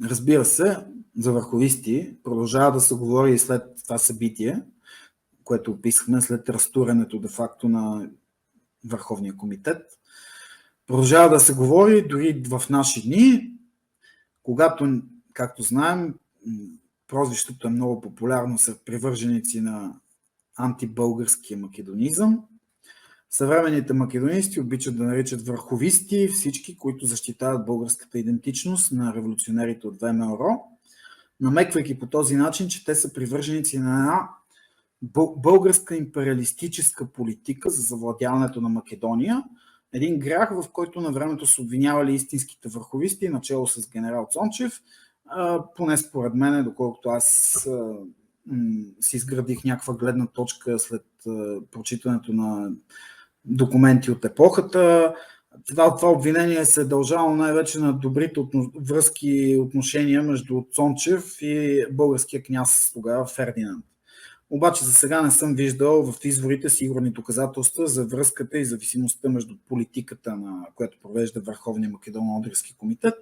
Разбира се, за върховисти продължава да се говори и след това събитие, което описахме след разтурянето де-факто на Върховния комитет. Продължава да се говори дори в наши дни, когато, както знаем, прозвището е много популярно сред привърженици на антибългарския македонизъм. Съвременните македонисти обичат да наричат върховисти всички, които защитават българската идентичност на революционерите от ВМРО, намеквайки по този начин, че те са привърженици на една българска империалистическа политика за завладяването на Македония, един грях, в който на времето са обвинявали истинските върховисти, начало с генерал Цончев, поне според мен, доколкото аз си изградих някаква гледна точка след прочитането на документи от епохата. Това обвинение се е дължало най-вече на добрите връзки и отношения между Цончев и българския княз тогава Фердинанд. Обаче за сега не съм виждал в изворите сигурни доказателства за връзката и зависимостта между политиката, на която провежда Върховния македоно-одрински комитет,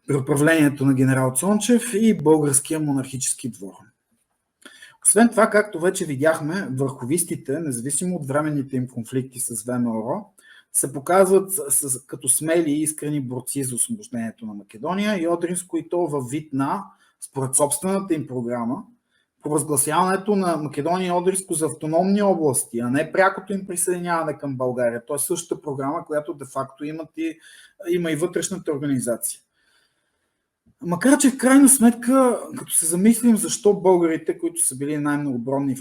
при управлението на генерал Цончев и българския монархически двор. Освен това, както вече видяхме, върховистите, независимо от временните им конфликти с ВМРО, се показват като смели и искрени борци за освобождението на Македония и Одринско, и то във вид на, според собствената им програма, провъзгласяването на Македония и Одринско за автономни области, а не прякото им присъединяване към България. То е същата програма, която де-факто има и вътрешната организация. Макар че в крайна сметка, като се замислим защо българите, които са били най-многобройни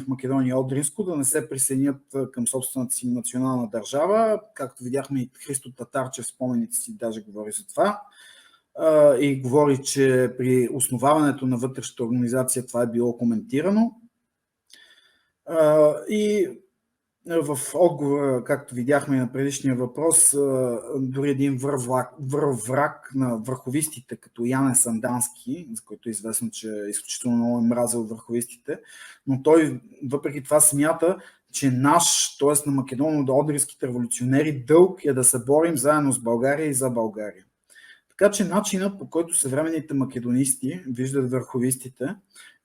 в Македония и Одринско, да не се присъединят към собствената си национална държава, както видяхме и Христо Татарчев в спомените си даже говори за това, и говори, че при основаването на вътрешната организация това е било коментирано. И в отговор, както видяхме на предишния въпрос, дори един враг на върховистите, като Яне Сандански, за който е известно, че е изключително много мразил върховистите, но той въпреки това смята, че наш, т.е. на македоно-одринските революционери, дълг е да се борим заедно с България и за България. Така че начинът, по който съвременните македонисти виждат върховистите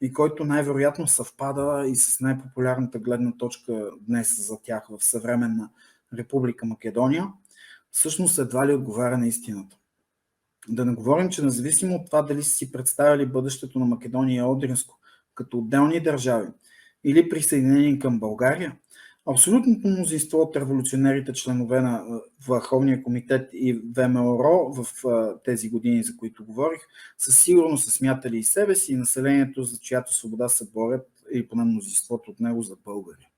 и който най-вероятно съвпада и с най-популярната гледна точка днес за тях в съвременна Република Македония, всъщност едва ли отговаря на истината. Да не говорим, че независимо от това дали са си представили бъдещето на Македония и Одринско като отделни държави или присъединени към България, абсолютното мнозинство от революционерите, членове на Върховния комитет и ВМРО в тези години, за които говорих, със сигурност са смятали и себе си, и населението, за чиято свобода се борят, или поне мнозинството от него, за българи.